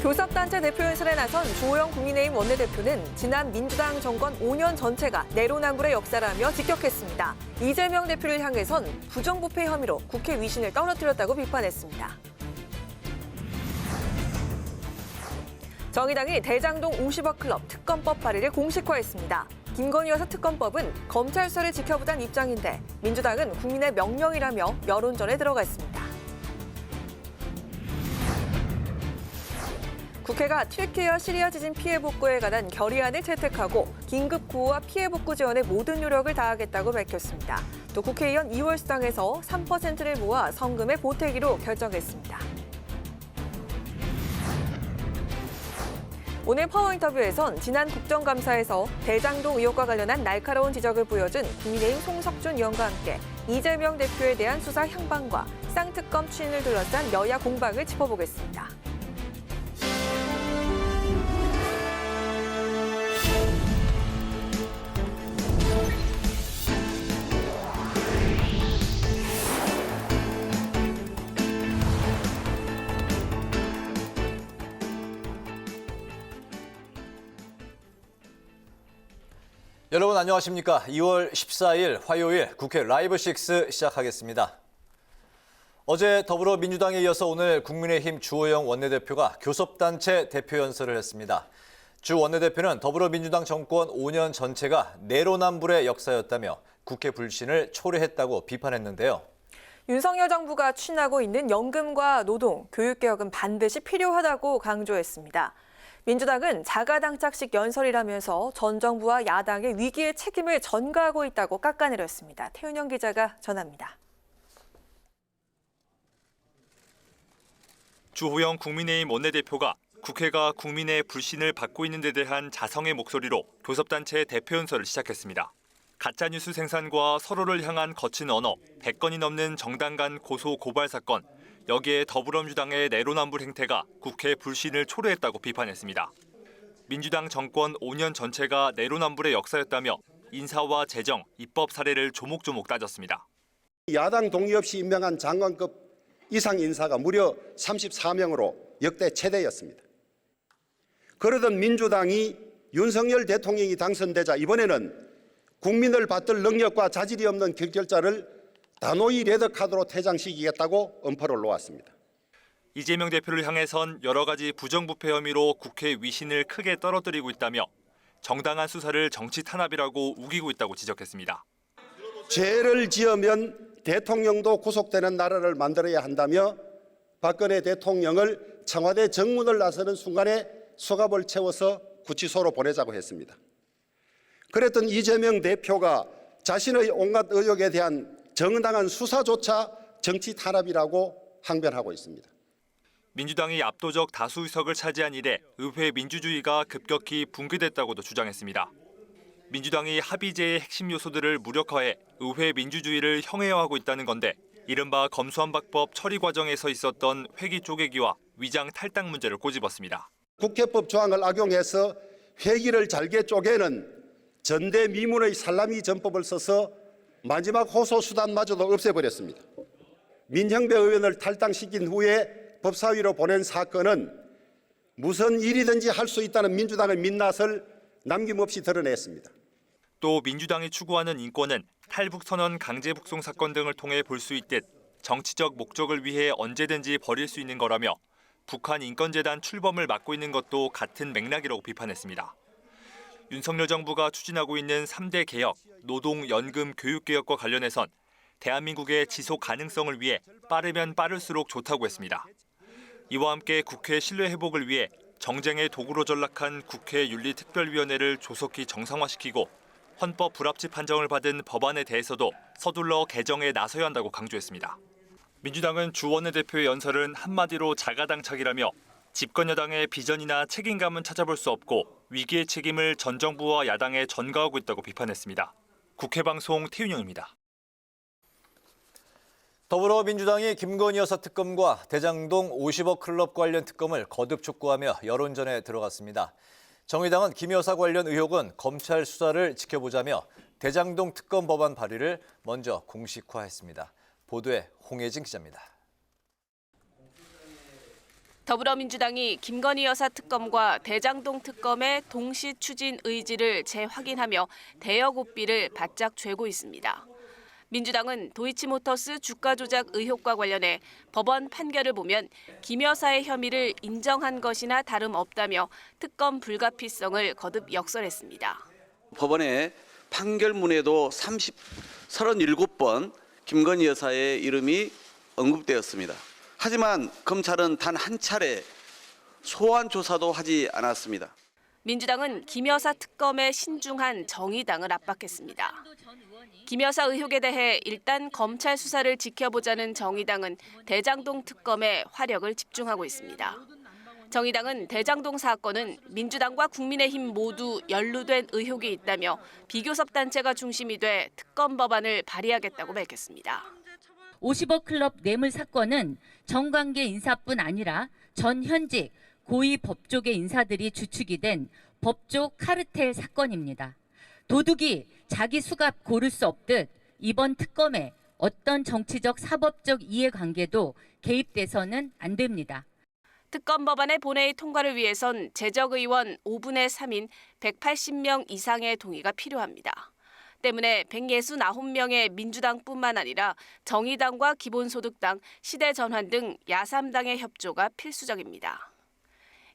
교섭단체 대표 연설에 나선 주호영 국민의힘 원내대표는 지난 민주당 정권 5년 전체가 내로남불의 역사라며 직격했습니다. 이재명 대표를 향해선 부정부패 혐의로 국회 위신을 떨어뜨렸다고 비판했습니다. 정의당이 대장동 50억 클럽 특검법 발의를 공식화했습니다. 김건희 여사 특검법은 검찰 수사를 지켜보자는 입장인데 민주당은 국민의 명령이라며 여론전에 들어갔습니다. 국회가 튀르키예와 시리아 지진 피해 복구에 관한 결의안을 채택하고 긴급 구호와 피해 복구 지원에 모든 노력을 다하겠다고 밝혔습니다. 또 국회의원 이월 수당에서 3%를 모아 성금에 보태기로 결정했습니다. 오늘 파워 인터뷰에선 지난 국정감사에서 대장동 의혹과 관련한 날카로운 지적을 보여준 국민의힘 송석준 의원과 함께 이재명 대표에 대한 수사 향방과 쌍특검 추진을 둘러싼 여야 공방을 짚어보겠습니다. 여러분 안녕하십니까? 2월 14일 화요일 국회 라이브 6 시작하겠습니다. 어제 더불어민주당에 이어서 오늘 국민의힘 주호영 원내대표가 교섭단체 대표 연설을 했습니다. 주 원내대표는 더불어민주당 정권 5년 전체가 내로남불의 역사였다며 국회 불신을 초래했다고 비판했는데요. 윤석열 정부가 추진하고 있는 연금과 노동, 교육개혁은 반드시 필요하다고 강조했습니다. 민주당은 자가당착식 연설이라면서 전 정부와 야당의 위기의 책임을 전가하고 있다고 깎아내렸습니다. 태윤영 기자가 전합니다. 주호영 국민의힘 원내대표가 국회가 국민의 불신을 받고 있는 데 대한 자성의 목소리로 교섭단체 대표 연설을 시작했습니다. 가짜뉴스 생산과 서로를 향한 거친 언어, 100건이 넘는 정당 간 고소 고발 사건, 여기에 더불어민주당의 내로남불 행태가 국회 불신을 초래했다고 비판했습니다. 민주당 정권 5년 전체가 내로남불의 역사였다며 인사와 재정, 입법 사례를 조목조목 따졌습니다. 야당 동의 없이 임명한 장관급 이상 인사가 무려 34명으로 역대 최대였습니다. 그러던 민주당이 윤석열 대통령이 당선되자 이번에는 국민을 받들 능력과 자질이 없는 결결자를 단호히 레드카드로 퇴장시키겠다고 엄포를 놓았습니다. 이재명 대표를 향해선 여러 가지 부정부패 혐의로 국회 위신을 크게 떨어뜨리고 있다며 정당한 수사를 정치 탄압이라고 우기고 있다고 지적했습니다. 죄를 지으면 대통령도 구속되는 나라를 만들어야 한다며 박근혜 대통령을 청와대 정문을 나서는 순간에 수갑을 채워서 구치소로 보내자고 했습니다. 그랬던 이재명 대표가 자신의 온갖 의혹에 대한 정당한 수사조차 정치 탄압이라고 항변하고 있습니다. 민주당이 압도적 다수 의석을 차지한 이래 의회 민주주의가 급격히 붕괴됐다고도 주장했습니다. 민주당이 합의제의 핵심 요소들을 무력화해 의회 민주주의를 형해화하고 있다는 건데 이른바 검수완박법 처리 과정에서 있었던 회기 쪼개기와 위장 탈당 문제를 꼬집었습니다. 국회법 조항을 악용해서 회기를 잘게 쪼개는 전대미문의 살라미 전법을 써서 마지막 호소 수단마저도 없애버렸습니다. 민형배 의원을 탈당시킨 후에 법사위로 보낸 사건은 무슨 일이든지 할 수 있다는 민주당의 민낯을 남김없이 드러냈습니다. 또 민주당이 추구하는 인권은 탈북선언 강제북송 사건 등을 통해 볼 수 있듯 정치적 목적을 위해 언제든지 버릴 수 있는 거라며 북한 인권재단 출범을 막고 있는 것도 같은 맥락이라고 비판했습니다. 윤석열 정부가 추진하고 있는 3대 개혁, 노동, 연금, 교육개혁과 관련해선 대한민국의 지속 가능성을 위해 빠르면 빠를수록 좋다고 했습니다. 이와 함께 국회 신뢰 회복을 위해 정쟁의 도구로 전락한 국회 윤리특별위원회를 조속히 정상화시키고 헌법 불합치 판정을 받은 법안에 대해서도 서둘러 개정에 나서야 한다고 강조했습니다. 민주당은 주 원내대표의 연설은 한마디로 자가당착이라며 집권 여당의 비전이나 책임감은 찾아볼 수 없고 위기의 책임을 전 정부와 야당에 전가하고 있다고 비판했습니다. 국회방송 태윤영입니다. 더불어민주당이 김건희 여사 특검과 대장동 50억 클럽 관련 특검을 거듭 촉구하며 여론전에 들어갔습니다. 정의당은 김 여사 관련 의혹은 검찰 수사를 지켜보자며 대장동 특검 법안 발의를 먼저 공식화했습니다. 보도에 홍혜진 기자입니다. 더불어민주당이 김건희 여사 특검과 대장동 특검의 동시 추진 의지를 재확인하며 대여 고삐를 바짝 죄고 있습니다. 민주당은 도이치모터스 주가 조작 의혹과 관련해 법원 판결을 보면 김 여사의 혐의를 인정한 것이나 다름없다며 특검 불가피성을 거듭 역설했습니다. 법원의 판결문에도 37번 김건희 여사의 이름이 언급되었습니다. 하지만 검찰은 단 한 차례 소환 조사도 하지 않았습니다. 민주당은 김 여사 특검에 신중한 정의당을 압박했습니다. 김 여사 의혹에 대해 일단 검찰 수사를 지켜보자는 정의당은 대장동 특검에 화력을 집중하고 있습니다. 정의당은 대장동 사건은 민주당과 국민의힘 모두 연루된 의혹이 있다며 비교섭 단체가 중심이 돼 특검 법안을 발의하겠다고 밝혔습니다. 50억 클럽 뇌물 사건은 정관계 인사뿐 아니라 전 현직 고위 법조계 인사들이 주축이 된 법조 카르텔 사건입니다. 도둑이 자기 수갑 고를 수 없듯 이번 특검에 어떤 정치적 사법적 이해관계도 개입돼서는 안 됩니다. 특검 법안의 본회의 통과를 위해선 재적의원 5분의 3인 180명 이상의 동의가 필요합니다. 때문에 169명의 민주당뿐만 아니라 정의당과 기본소득당, 시대전환 등 야3당의 협조가 필수적입니다.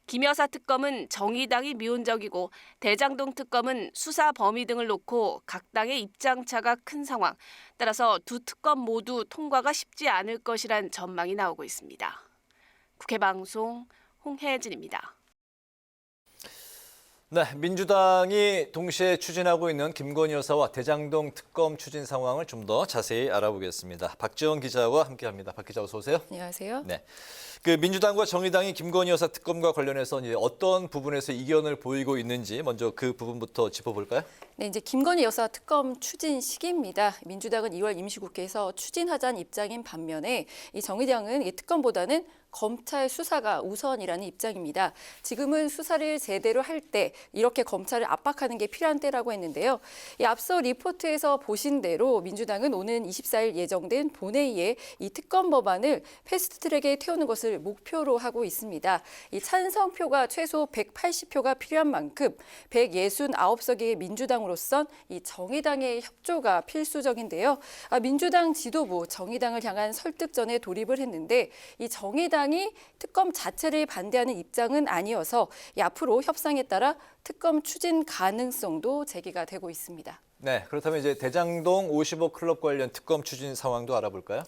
김 여사 특검은 정의당이 미온적이고 대장동 특검은 수사 범위 등을 놓고 각 당의 입장차가 큰 상황. 따라서 두 특검 모두 통과가 쉽지 않을 것이란 전망이 나오고 있습니다. 국회방송 홍혜진입니다. 네, 민주당이 동시에 추진하고 있는 김건희 여사와 대장동 특검 추진 상황을 좀 더 자세히 알아보겠습니다. 박지원 기자와 함께합니다. 박 기자 어서 오세요. 안녕하세요. 네, 민주당과 정의당이 김건희 여사 특검과 관련해서 이제 어떤 부분에서 이견을 보이고 있는지 먼저 그 부분부터 짚어볼까요? 네, 이제 김건희 여사 특검 추진 시기입니다. 민주당은 2월 임시국회에서 추진하자는 입장인 반면에 이 정의당은 이 특검보다는 검찰 수사가 우선이라는 입장입니다. 지금은 수사를 제대로 할 때 이렇게 검찰을 압박하는 게 필요한 때라고 했는데요. 이 앞서 리포트에서 보신 대로 민주당은 오는 24일 예정된 본회의에 이 특검 법안을 패스트트랙에 태우는 것을 목표로 하고 있습니다. 이 찬성표가 최소 180표가 필요한 만큼 169석의 민주당으로선 이 정의당의 협조가 필수적인데요. 민주당 지도부 정의당을 향한 설득전에 돌입을 했는데 이 정의당이 특검 자체를 반대하는 입장은 아니어서 앞으로 협상에 따라 특검 추진 가능성도 제기가 되고 있습니다. 네, 그렇다면 이제 대장동 50억 클럽 관련 특검 추진 상황도 알아볼까요?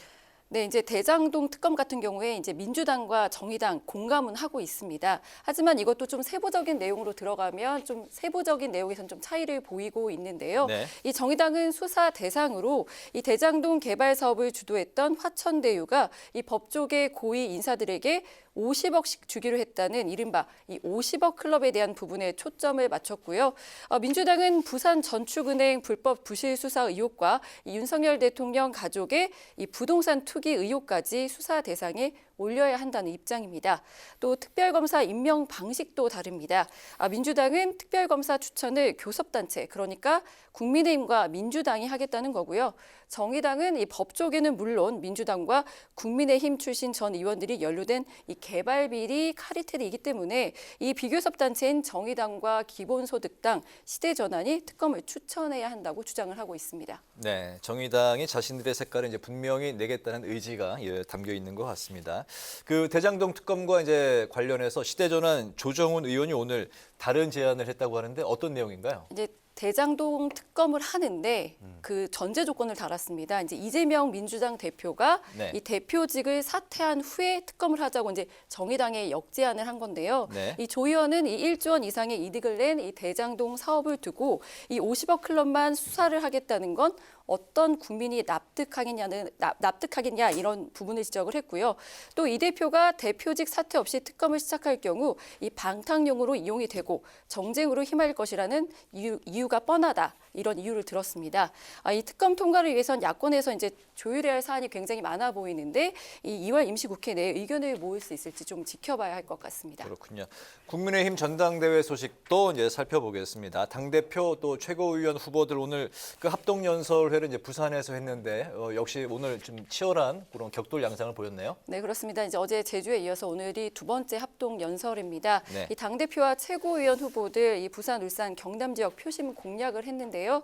네, 이제 대장동 특검 같은 경우에 이제 민주당과 정의당 공감은 하고 있습니다. 하지만 이것도 좀 세부적인 내용으로 들어가면 좀 세부적인 내용에서는 좀 차이를 보이고 있는데요. 네. 이 정의당은 수사 대상으로 이 대장동 개발 사업을 주도했던 화천대유가 이 법조계 고위 인사들에게 50억씩 주기로 했다는 이른바 이 50억 클럽에 대한 부분에 초점을 맞췄고요. 민주당은 부산 전축은행 불법 부실 수사 의혹과 이 윤석열 대통령 가족의 이 부동산 투기 의혹까지 수사 대상에 올려야 한다는 입장입니다. 또 특별검사 임명 방식도 다릅니다. 민주당은 특별검사 추천을 교섭단체, 그러니까 국민의힘과 민주당이 하겠다는 거고요. 정의당은 이 법조계는 물론 민주당과 국민의힘 출신 전 의원들이 연루된 이 개발 비리 카르텔이기 때문에 이 비교섭 단체인 정의당과 기본소득당, 시대전환이 특검을 추천해야 한다고 주장을 하고 있습니다. 네, 정의당이 자신들의 색깔을 이제 분명히 내겠다는 의지가 담겨 있는 것 같습니다. 그 대장동 특검과 이제 관련해서 시대전환 조정훈 의원이 오늘 다른 제안을 했다고 하는데 어떤 내용인가요? 이제 대장동 특검을 하는데 그 전제 조건을 달았습니다. 이제 이재명 민주당 대표가 네. 이 대표직을 사퇴한 후에 특검을 하자고 이제 정의당에 역제안을 한 건데요. 네. 이 조 의원은 이 1조 원 이상의 이득을 낸 이 대장동 사업을 두고 이 50억 클럽만 수사를 하겠다는 건 어떤 국민이 납득하겠냐 이런 부분을 지적을 했고요. 또 이 대표가 대표직 사퇴 없이 특검을 시작할 경우 이 방탕용으로 이용이 되고 정쟁으로 휘말릴 것이라는 이유가 뻔하다. 이런 이유를 들었습니다. 이 특검 통과를 위해선 야권에서 이제 조율해야 할 사안이 굉장히 많아 보이는데 이 2월 임시국회 내에 의견을 모을 수 있을지 좀 지켜봐야 할 것 같습니다. 그렇군요. 국민의힘 전당대회 소식도 이제 살펴보겠습니다. 당대표 또 최고위원 후보들 오늘 그 합동연설회를 이제 부산에서 했는데 역시 오늘 좀 치열한 그런 격돌 양상을 보였네요. 네, 그렇습니다. 이제 어제 제주에 이어서 오늘이 두 번째 합동 연설입니다. 네. 이 당대표와 최고위원 후보들 이 부산, 울산, 경남 지역 표심 공략을 했는데요.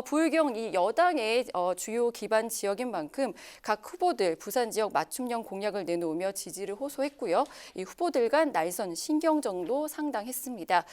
부의경 이 여당의 주요 기반 지역인 만큼 각 후보들 부산 지역 맞춤형 공약을 내놓으며 지지를 호소했고요. 이 후보들 간 날선 신경전도 상당했습니다.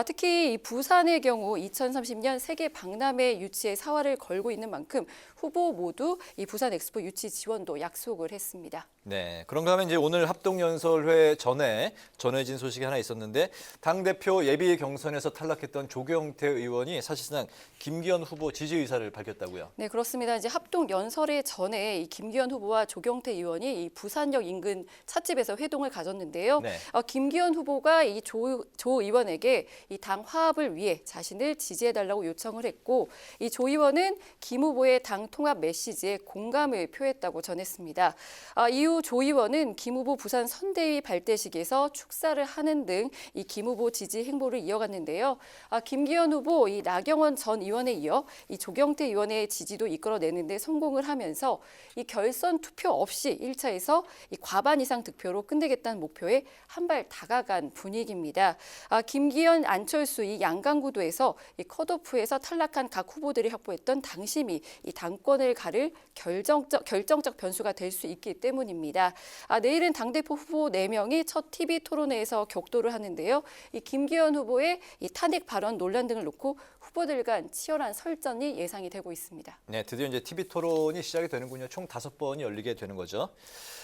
특히 이 부산의 경우 2030년 세계 박람회 유치에 사활을 걸고 있는 만큼 후보 모두 이 부산 엑스포 유치 지원도 약속을 했습니다. 네, 그런가 하면 이제 오늘 합동연설회 전에 전해진 소식이 하나 있었는데 당대표 예비 경선에서 탈락했던 조경태 의원이 사실상 김기현 후보 지지 의사를 밝혔다고요. 네, 그렇습니다. 이제 합동 연설회 전에 이 김기현 후보와 조경태 의원이 이 부산역 인근 찻집에서 회동을 가졌는데요. 네. 김기현 후보가 이 조 의원에게 이 당 화합을 위해 자신을 지지해달라고 요청을 했고, 이 조 의원은 김 후보의 당 통합 메시지에 공감을 표했다고 전했습니다. 이후 조 의원은 김 후보 부산 선대위 발대식에서 축사를 하는 등 이 김 후보 지지 행보를 이어갔는데요. 김기현 후보 이 나경원 전 의원에 이어 이 조경태 의원의 지지도 이끌어내는데 성공을 하면서 이 결선 투표 없이 1차에서 이 과반 이상 득표로 끝내겠다는 목표에 한 발 다가간 분위기입니다. 김기현, 안철수 이 양강구도에서 이 컷오프에서 탈락한 각 후보들이 확보했던 당심이 이 당권을 가를 결정적 변수가 될 수 있기 때문입니다. 내일은 당대표 후보 4명이 첫 TV 토론회에서 격돌을 하는데요. 이 김기현 후보의 이 탄핵 발언 논란 등을 놓고 후보들 간 치열한 설전이 예상이 되고 있습니다. 네, 드디어 이제 TV 토론이 시작이 되는군요. 총 5번이 열리게 되는 거죠.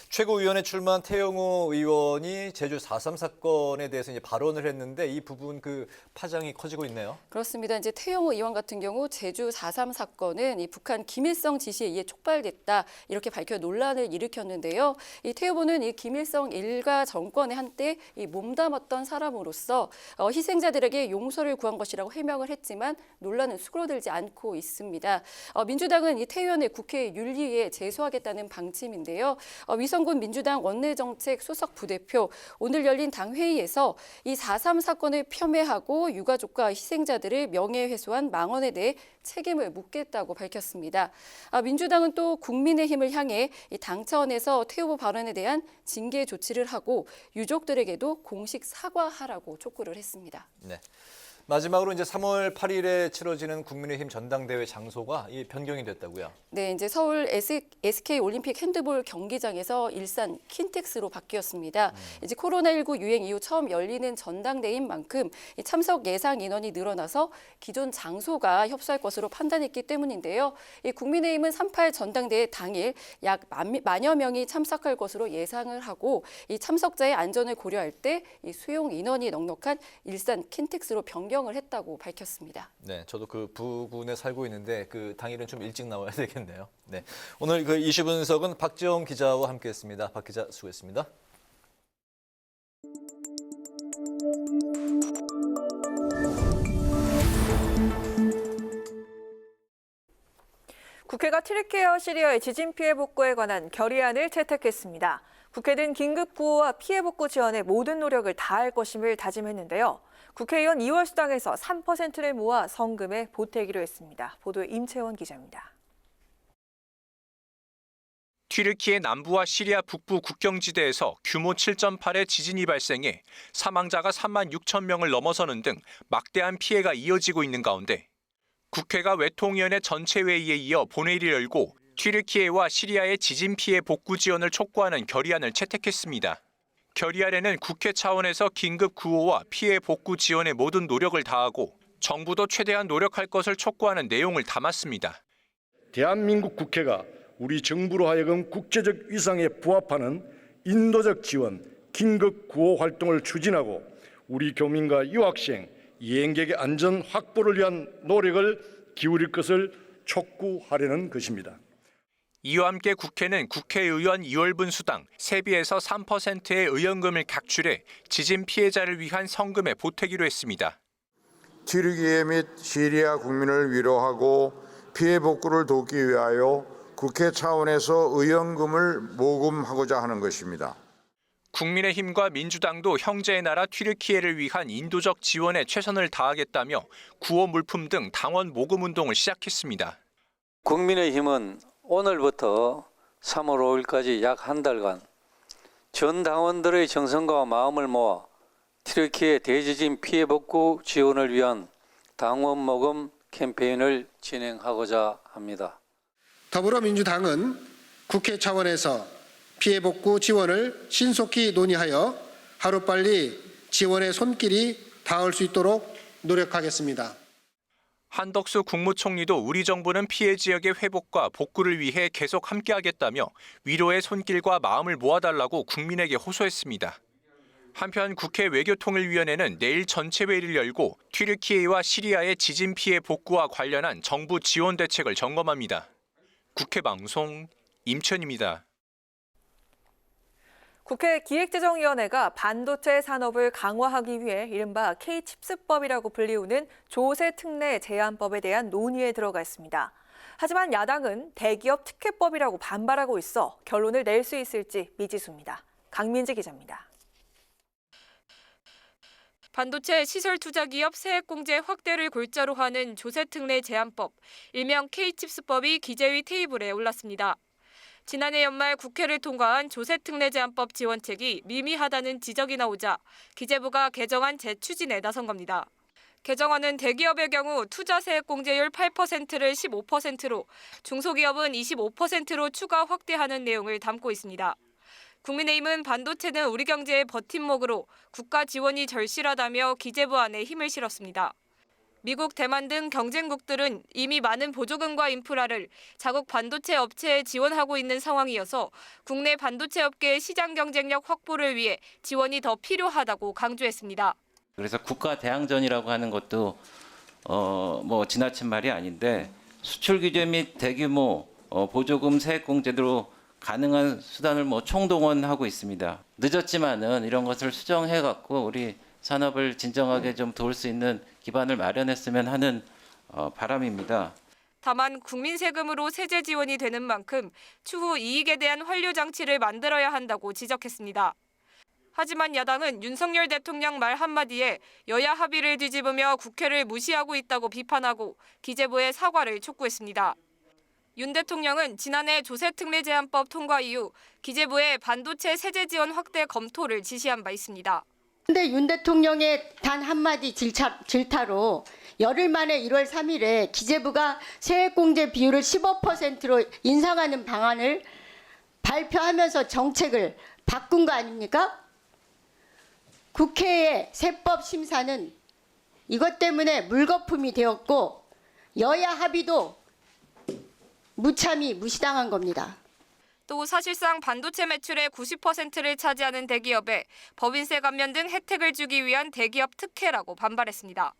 최고위원에 출마한 태영호 의원이 제주 4.3 사건에 대해서 이제 발언을 했는데 이 부분 그 파장이 커지고 있네요. 그렇습니다. 이제 태영호 의원 같은 경우 제주 4.3 사건은 이 북한 김일성 지시에 의해 촉발됐다 이렇게 밝혀 논란을 일으켰는데요. 이 태 후보는 이 김일성 일가 정권의 한때 이 몸담았던 사람으로서 희생자들에게 용서를 구한 것이라고 해명을 했지만 논란은 수그러들지 않고 있습니다. 민주당은 이 태 의원을 국회 윤리위에 제소하겠다는 방침인데요. 위성군 민주당 원내정책 수석 부대표 오늘 열린 당 회의에서 이 4.3 사건을 폄훼하고 유가족과 희생자들을 명예훼손한 망언에 대해 책임을 묻겠다고 밝혔습니다. 민주당은 또 국민의힘을 향해 이 당 차원에서 태 후보 발언에 대한 징계 조치를 하고 유족들에게도 공식 사과하라고 촉구를 했습니다. 네. 마지막으로 이제 3월 8일에 치러지는 국민의힘 전당대회 장소가 변경이 됐다고요. 네, 이제 서울 SK 올림픽 핸드볼 경기장에서 일산 킨텍스로 바뀌었습니다. 이제 코로나19 유행 이후 처음 열리는 전당대회인 만큼 참석 예상 인원이 늘어나서 기존 장소가 협소할 것으로 판단했기 때문인데요. 국민의힘은 3.8 전당대회 당일 약 만여 명이 참석할 것으로 예상을 하고 이 참석자의 안전을 고려할 때 이 수용 인원이 넉넉한 일산 킨텍스로 변경을 했다고 밝혔습니다. 네, 저도 그 부근에 살고 있는데 그 당일은 좀 일찍 나와야 되겠네요. 네, 오늘 그 이슈 분석은 박지영 기자와 함께했습니다. 박 기자 수고했습니다. 국회가 튀르키예와 시리아의 지진 피해 복구에 관한 결의안을 채택했습니다. 국회는 긴급 구호와 피해 복구 지원에 모든 노력을 다할 것임을 다짐했는데요. 국회의원 이월 수당에서 3%를 모아 성금에 보태기로 했습니다. 보도에 임채원 기자입니다. 튀르키예 남부와 시리아 북부 국경지대에서 규모 7.8의 지진이 발생해 사망자가 3만 6천 명을 넘어서는 등 막대한 피해가 이어지고 있는 가운데 국회가 외통위원회 전체 회의에 이어 본회의를 열고 튀르키예와 시리아의 지진 피해 복구 지원을 촉구하는 결의안을 채택했습니다. 결의안에는 국회 차원에서 긴급 구호와 피해 복구 지원에 모든 노력을 다하고 정부도 최대한 노력할 것을 촉구하는 내용을 담았습니다. 대한민국 국회가 우리 정부로 하여금 국제적 위상에 부합하는 인도적 지원, 긴급 구호 활동을 추진하고 우리 교민과 유학생, 여행객의 안전 확보를 위한 노력을 기울일 것을 촉구하려는 것입니다. 이와 함께 국회는 국회의원 2월분 수당 세비에서 3%의 의원금을 각출해 지진 피해자를 위한 성금에 보태기로 했습니다. 튀르키예 및 시리아 국민을 위로하고 피해 복구를 돕기 위하여 국회 차원에서 의원금을 모금하고자 하는 것입니다. 국민의힘과 민주당도 형제의 나라 튀르키예를 위한 인도적 지원에 최선을 다하겠다며 구호 물품 등 당원 모금 운동을 시작했습니다. 국민의힘은 오늘부터 3월 5일까지 약 한 달간 전 당원들의 정성과 마음을 모아 튀르키예 대지진 피해 복구 지원을 위한 당원 모금 캠페인을 진행하고자 합니다. 더불어민주당은 국회 차원에서 피해 복구 지원을 신속히 논의하여 하루빨리 지원의 손길이 닿을 수 있도록 노력하겠습니다. 한덕수 국무총리도 우리 정부는 피해 지역의 회복과 복구를 위해 계속 함께하겠다며 위로의 손길과 마음을 모아달라고 국민에게 호소했습니다. 한편 국회 외교통일위원회는 내일 전체 회의를 열고 튀르키예와 시리아의 지진 피해 복구와 관련한 정부 지원 대책을 점검합니다. 국회 방송 임천입니다. 국회 기획재정위원회가 반도체 산업을 강화하기 위해 이른바 K칩스법이라고 불리우는 조세 특례 제한법에 대한 논의에 들어가 있습니다. 하지만 야당은 대기업 특혜법이라고 반발하고 있어 결론을 낼 수 있을지 미지수입니다. 강민지 기자입니다. 반도체 시설 투자 기업 세액 공제 확대를 골자로 하는 조세 특례 제한법, 일명 K칩스법이 기재위 테이블에 올랐습니다. 지난해 연말 국회를 통과한 조세특례 제한법 지원책이 미미하다는 지적이 나오자 기재부가 개정안 재추진에 나선 겁니다. 개정안은 대기업의 경우 투자세액 공제율 8%를 15%로, 중소기업은 25%로 추가 확대하는 내용을 담고 있습니다. 국민의힘은 반도체는 우리 경제의 버팀목으로 국가 지원이 절실하다며 기재부안에 힘을 실었습니다. 미국, 대만 등 경쟁국들은 이미 많은 보조금과 인프라를 자국 반도체 업체에 지원하고 있는 상황이어서 국내 반도체 업계의 시장 경쟁력 확보를 위해 지원이 더 필요하다고 강조했습니다. 그래서 국가 대항전이라고 하는 것도 지나친 말이 아닌데 수출 규제 및 대규모 보조금 세액 공제로 가능한 수단을 총동원하고 있습니다. 늦었지만은 이런 것을 수정해 갖고 우리 산업을 진정하게 좀 도울 수 있는 기반을 마련했으면 하는 바람입니다. 다만 국민 세금으로 세제 지원이 되는 만큼 추후 이익에 대한 환류 장치를 만들어야 한다고 지적했습니다. 하지만 야당은 윤석열 대통령 말 한마디에 여야 합의를 뒤집으며 국회를 무시하고 있다고 비판하고 기재부에 사과를 촉구했습니다. 윤 대통령은 지난해 조세특례 제한법 통과 이후 기재부에 반도체 세제 지원 확대 검토를 지시한 바 있습니다. 그런데 윤 대통령의 단 한마디 질타로 열흘 만에 1월 3일에 기재부가 세액공제 비율을 15%로 인상하는 방안을 발표하면서 정책을 바꾼 거 아닙니까? 국회의 세법 심사는 이것 때문에 물거품이 되었고 여야 합의도 무참히 무시당한 겁니다. 또 사실상 반도체 매출의 90%를 차지하는 대기업에 법인세 감면 등 혜택을 주기 위한 대기업 특혜라고 반발했습니다.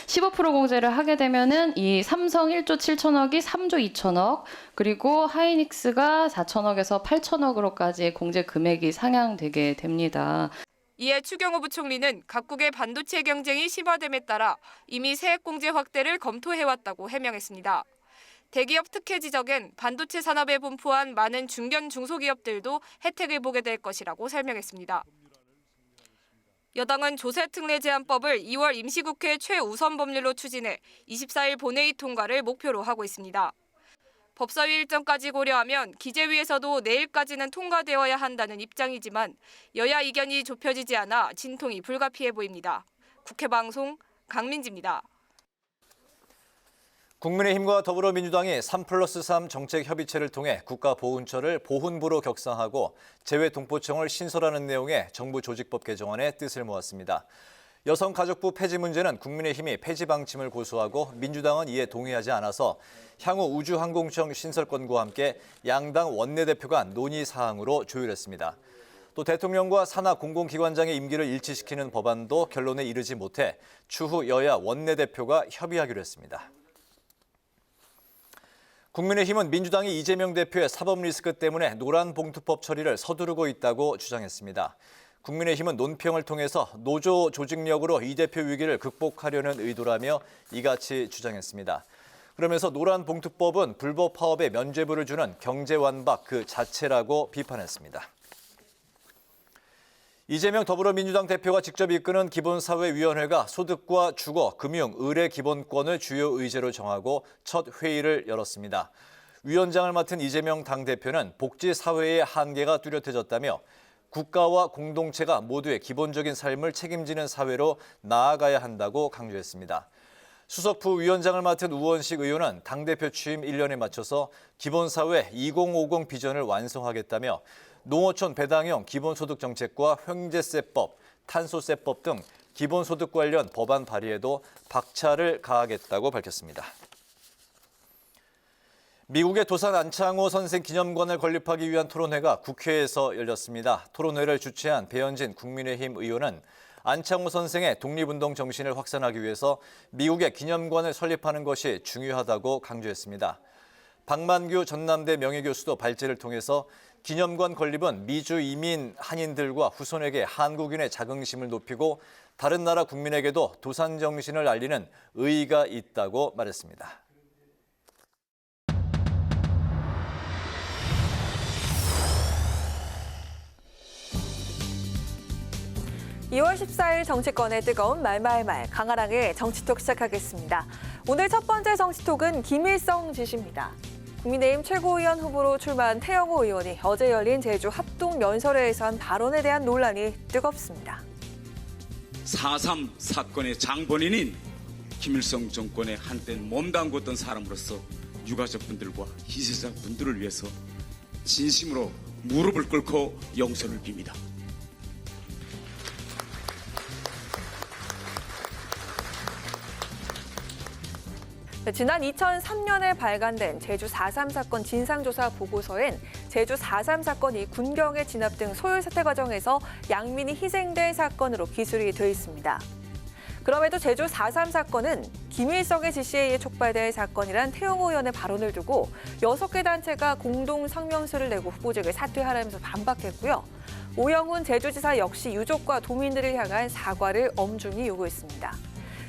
15% 공제를 하게 되면은 이 삼성 1조 7천억이 3조 2천억, 그리고 하이닉스가 4천억에서 8천억으로까지 공제 금액이 상향되게 됩니다. 이에 추경호 부총리는 각국의 반도체 경쟁이 심화됨에 따라 이미 세액 공제 확대를 검토해왔다고 해명했습니다. 대기업 특혜 지적엔 반도체 산업에 분포한 많은 중견 중소기업들도 혜택을 보게 될 것이라고 설명했습니다. 여당은 조세특례 제한법을 2월 임시국회 최우선 법률로 추진해 24일 본회의 통과를 목표로 하고 있습니다. 법사위 일정까지 고려하면 기재위에서도 내일까지는 통과되어야 한다는 입장이지만 여야 이견이 좁혀지지 않아 진통이 불가피해 보입니다. 국회 방송 강민지입니다. 국민의힘과 더불어민주당이 3+3 정책협의체를 통해 국가보훈처를 보훈부로 격상하고 재외동포청을 신설하는 내용의 정부 조직법 개정안에 뜻을 모았습니다. 여성가족부 폐지 문제는 국민의힘이 폐지 방침을 고수하고 민주당은 이에 동의하지 않아서 향후 우주항공청 신설건과 함께 양당 원내대표 간 논의 사항으로 조율했습니다. 또 대통령과 산하 공공기관장의 임기를 일치시키는 법안도 결론에 이르지 못해 추후 여야 원내대표가 협의하기로 했습니다. 국민의힘은 민주당이 이재명 대표의 사법 리스크 때문에 노란봉투법 처리를 서두르고 있다고 주장했습니다. 국민의힘은 논평을 통해서 노조 조직력으로 이 대표 위기를 극복하려는 의도라며 이같이 주장했습니다. 그러면서 노란봉투법은 불법 파업에 면죄부를 주는 경제완박 그 자체라고 비판했습니다. 이재명 더불어민주당 대표가 직접 이끄는 기본사회위원회가 소득과 주거, 금융, 의뢰 기본권을 주요 의제로 정하고 첫 회의를 열었습니다. 위원장을 맡은 이재명 당대표는 복지사회의 한계가 뚜렷해졌다며 국가와 공동체가 모두의 기본적인 삶을 책임지는 사회로 나아가야 한다고 강조했습니다. 수석 부위원장을 맡은 우원식 의원은 당대표 취임 1년에 맞춰서 기본사회 2050 비전을 완성하겠다며 농어촌 배당형 기본소득 정책과 형제세법, 탄소세법 등 기본소득 관련 법안 발의에도 박차를 가하겠다고 밝혔습니다. 미국의 도산 안창호 선생 기념관을 건립하기 위한 토론회가 국회에서 열렸습니다. 토론회를 주최한 배현진 국민의힘 의원은 안창호 선생의 독립운동 정신을 확산하기 위해서 미국의 기념관을 설립하는 것이 중요하다고 강조했습니다. 박만규 전남대 명예교수도 발제를 통해서 기념관 건립은 미주 이민 한인들과 후손에게 한국인의 자긍심을 높이고 다른 나라 국민에게도 도산 정신을 알리는 의의가 있다고 말했습니다. 2월 14일 정치권의 뜨거운 말말말 강하랑의 정치톡 시작하겠습니다. 오늘 첫 번째 정치톡은 김일성 지시입니다. 국민의힘 최고위원 후보로 출마한 태영호 의원이 어제 열린 제주 합동연설회에서 한 발언에 대한 논란이 뜨겁습니다. 4.3 사건의 장본인인 김일성 정권에 한때 몸담궜던 사람으로서 유가족분들과 희생자분들을 위해서 진심으로 무릎을 꿇고 용서를 빕니다. 지난 2003년에 발간된 제주 4.3 사건 진상조사 보고서엔 제주 4.3 사건이 군경의 진압 등 소요 사태 과정에서 양민이 희생된 사건으로 기술이 돼 있습니다. 그럼에도 제주 4.3 사건은 김일성의 지시에 의해 촉발된 사건이란 태영호 의원의 발언을 두고 6개 단체가 공동 성명서를 내고 후보직을 사퇴하라면서 반박했고요. 오영훈 제주지사 역시 유족과 도민들을 향한 사과를 엄중히 요구했습니다.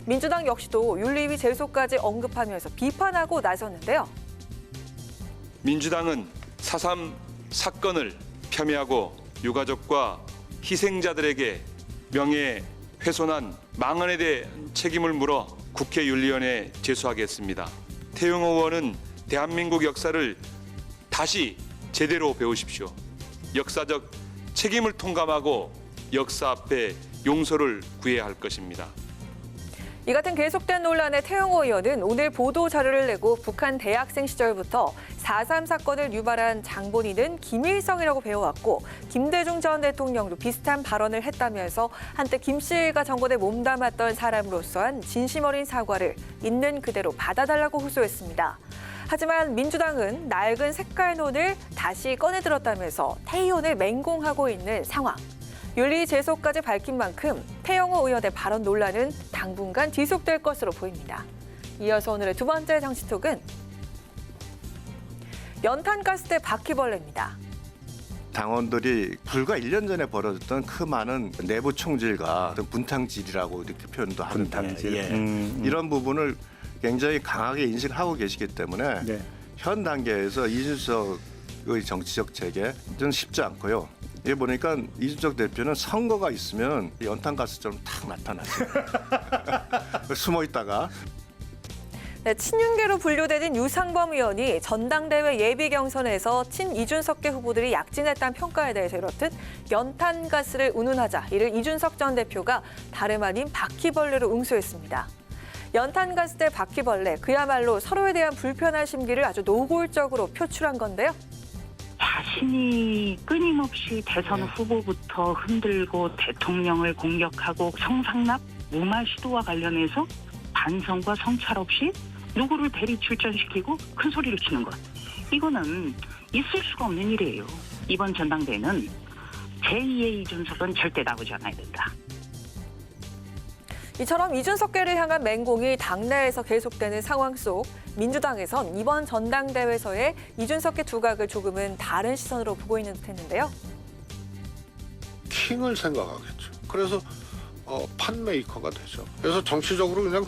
민주당 역시도 윤리위 제소까지 언급하면서 비판하고 나섰는데요. 민주당은 4.3 사건을 폄훼하고 유가족과 희생자들에게 명예훼손한 망언에 대한 책임을 물어 국회윤리위원회에 제소하겠습니다. 태영호 의원은 대한민국 역사를 다시 제대로 배우십시오. 역사적 책임을 통감하고 역사 앞에 용서를 구해야 할 것입니다. 이 같은 계속된 논란에 태영호 의원은 오늘 보도 자료를 내고 북한 대학생 시절부터 4.3 사건을 유발한 장본인은 김일성이라고 배워왔고 김대중 전 대통령도 비슷한 발언을 했다면서 한때 김씨가 정권에 몸담았던 사람으로서 한 진심 어린 사과를 있는 그대로 받아달라고 호소했습니다. 하지만 민주당은 낡은 색깔론을 다시 꺼내들었다면서 태 의원을 맹공하고 있는 상황. 윤리 제소까지 밝힌 만큼 태영호 의원의 발언 논란은 당분간 지속될 것으로 보입니다. 이어서 오늘의 두 번째 정치톡은 연탄가스대 바퀴벌레입니다. 당원들이 불과 1년 전에 벌어졌던 그 많은 내부 총질과 분탕질이라고 이렇게 표현도 하는데 이런 부분을 굉장히 강하게 인식하고 계시기 때문에 현 단계에서 이준석의 정치적 재개 좀 쉽지 않고요. 이게 보니까 이준석 대표는 선거가 있으면 연탄가스처럼 탁 나타나세요. 숨어 있다가. 네, 친윤계로 분류되는 유상범 의원이 전당대회 예비 경선에서 친이준석계 후보들이 약진했다는 평가에 대해서 이렇듯 연탄가스를 운운하자 이를 이준석 전 대표가 다름 아닌 바퀴벌레로 응수했습니다. 연탄가스 대 바퀴벌레, 그야말로 서로에 대한 불편한 심기를 아주 노골적으로 표출한 건데요. 자신이 끊임없이 대선 후보부터 흔들고 대통령을 공격하고 성상납, 무마 시도와 관련해서 반성과 성찰 없이 누구를 대리 출전시키고 큰 소리를 치는 것. 이거는 있을 수가 없는 일이에요. 이번 전당대회는 제2의 이준석은 절대 나오지 않아야 된다. 이처럼 이준석계를 향한 맹공이 당내에서 계속되는 상황 속 민주당에선 이번 전당대회에서의 이준석계 두각을 조금은 다른 시선으로 보고 있는 듯했는데요. 킹을 생각하겠죠. 그래서 판메이커가 되죠. 그래서 정치적으로 그냥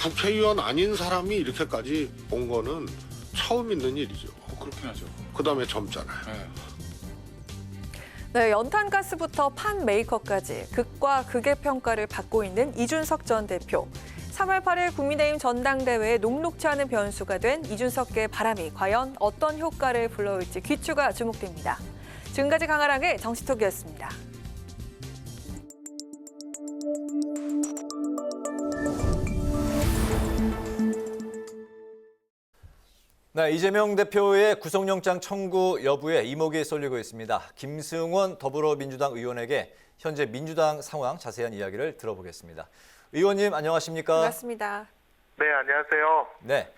국회의원 아닌 사람이 이렇게까지 온 거는 처음 있는 일이죠. 그렇긴 하죠. 그다음에 젊잖아요. 네, 연탄가스부터 판 메이커까지 극과 극의 평가를 받고 있는 이준석 전 대표. 3월 8일 국민의힘 전당대회에 녹록지 않은 변수가 된 이준석계 바람이 과연 어떤 효과를 불러올지 귀추가 주목됩니다. 지금까지 강아랑의 정치톡이었습니다. 네, 이재명 대표의 구속영장 청구 여부에 이목이 쏠리고 있습니다. 김승원 더불어민주당 의원에게 현재 민주당 상황 자세한 이야기를 들어보겠습니다. 의원님 안녕하십니까? 반갑습니다. 네, 안녕하세요. 네,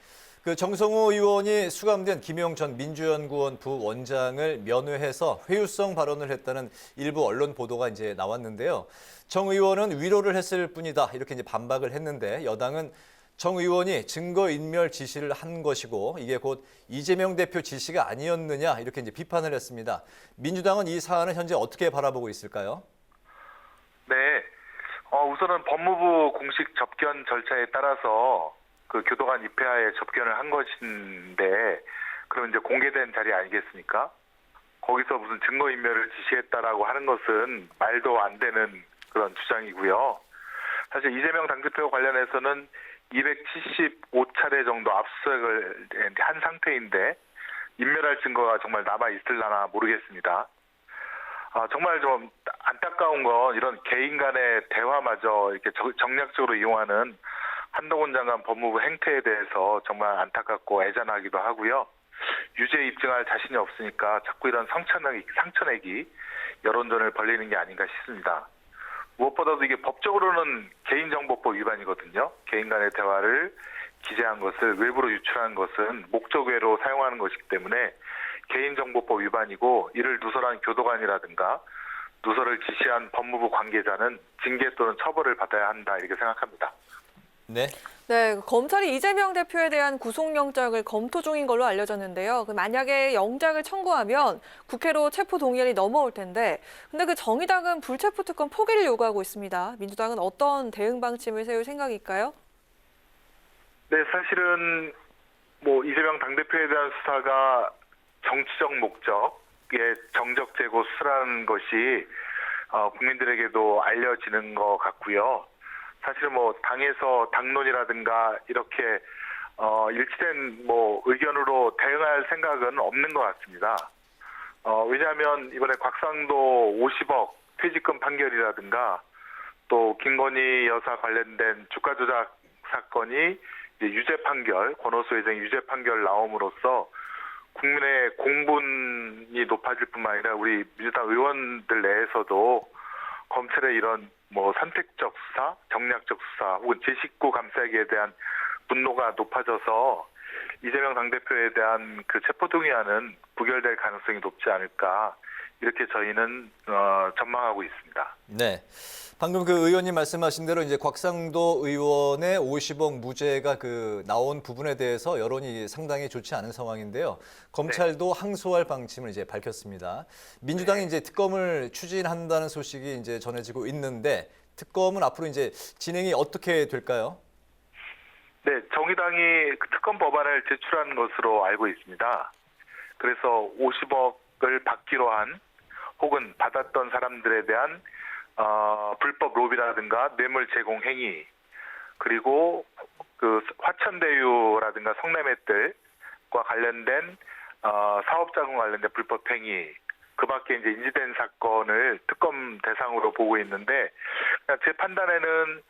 그 정성호 의원이 수감된 김용 전 민주연구원 부원장을 면회해서 회유성 발언을 했다는 일부 언론 보도가 이제 나왔는데요. 정 의원은 위로를 했을 뿐이다 이렇게 이제 반박을 했는데 여당은 정 의원이 증거인멸 지시를 한 것이고 이게 곧 이재명 대표 지시가 아니었느냐 이렇게 이제 비판을 했습니다. 민주당은 이 사안을 현재 어떻게 바라보고 있을까요? 네, 우선은 법무부 공식 접견 절차에 따라서 그 교도관 입회하에 접견을 한 것인데 그럼 이제 공개된 자리 아니겠습니까? 거기서 무슨 증거인멸을 지시했다라고 하는 것은 말도 안 되는 그런 주장이고요. 사실 이재명 당대표 관련해서는 275차례 정도 압수수색을 한 상태인데 인멸할 증거가 정말 남아 있을라나 모르겠습니다. 정말 좀 안타까운 건 이런 개인 간의 대화마저 이렇게 정략적으로 이용하는 한동훈 장관 법무부 행태에 대해서 정말 안타깝고 애잔하기도 하고요. 유죄 입증할 자신이 없으니까 자꾸 이런 상처내기 여론전을 벌리는 게 아닌가 싶습니다. 무엇보다도 이게 법적으로는 개인정보법 위반이거든요. 개인 간의 대화를 기재한 것을 외부로 유출한 것은 목적외로 사용하는 것이기 때문에 개인정보법 위반이고 이를 누설한 교도관이라든가 누설을 지시한 법무부 관계자는 징계 또는 처벌을 받아야 한다 이렇게 생각합니다. 네. 네, 검찰이 이재명 대표에 대한 구속영장을 검토 중인 걸로 알려졌는데요. 만약에 영장을 청구하면 국회로 체포 동의안이 넘어올 텐데, 근데 그 정의당은 불체포 특권 포기를 요구하고 있습니다. 민주당은 어떤 대응 방침을 세울 생각일까요? 네, 사실은 이재명 당대표에 대한 수사가 정치적 목적의 정적 제고 수사라는 것이 국민들에게도 알려지는 것 같고요. 사실 당에서 당론이라든가 이렇게 일치된 의견으로 대응할 생각은 없는 것 같습니다. 왜냐하면 이번에 곽상도 50억 퇴직금 판결이라든가 또 김건희 여사 관련된 주가 조작 사건이 이제 유죄 판결, 권오수 회장이 유죄 판결 나옴으로써 국민의 공분이 높아질 뿐만 아니라 우리 민주당 의원들 내에서도 검찰의 이런 선택적 수사, 정략적 수사 혹은 제 식구 감싸기에 대한 분노가 높아져서 이재명 당대표에 대한 그 체포동의안은 부결될 가능성이 높지 않을까 이렇게 저희는 전망하고 있습니다. 네. 방금 그 의원님 말씀하신 대로 이제 곽상도 의원의 50억 무죄가 나온 부분에 대해서 여론이 상당히 좋지 않은 상황인데요. 검찰도 항소할 방침을 이제 밝혔습니다. 민주당이 이제 특검을 추진한다는 소식이 이제 전해지고 있는데 특검은 앞으로 이제 진행이 어떻게 될까요? 네, 정의당이 특검 법안을 제출한 것으로 알고 있습니다. 그래서 50억을 받기로 한 혹은 받았던 사람들에 대한 불법 로비라든가 뇌물 제공 행위 그리고 그 화천대유라든가 성남의뜰과 관련된 사업자금 관련된 불법 행위 그밖에 이제 인지된 사건을 특검 대상으로 보고 있는데 제 판단에는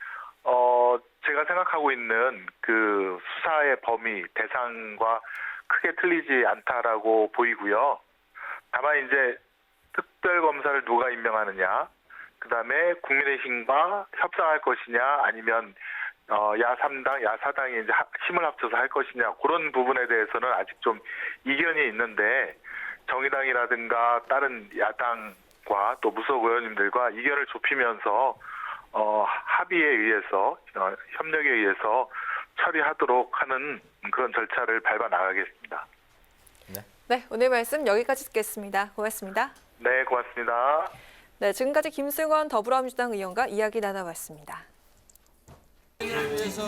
제가 생각하고 있는 그 수사의 범위 대상과 크게 틀리지 않다라고 보이고요. 다만 이제 특별검사를 누가 임명하느냐, 그다음에 국민의힘과 협상할 것이냐, 아니면 야3당, 야4당이 이제 힘을 합쳐서 할 것이냐 그런 부분에 대해서는 아직 좀 이견이 있는데 정의당이라든가 다른 야당과 또 무소속 의원님들과 이견을 좁히면서 합의에 의해서 협력에 의해서 처리하도록 하는 그런 절차를 밟아 나가겠습니다. 네, 오늘 말씀 여기까지 듣겠습니다. 고맙습니다. 네, 고맙습니다. 네, 지금까지 김승원 더불어민주당 의원과 이야기 나눠봤습니다. 위해서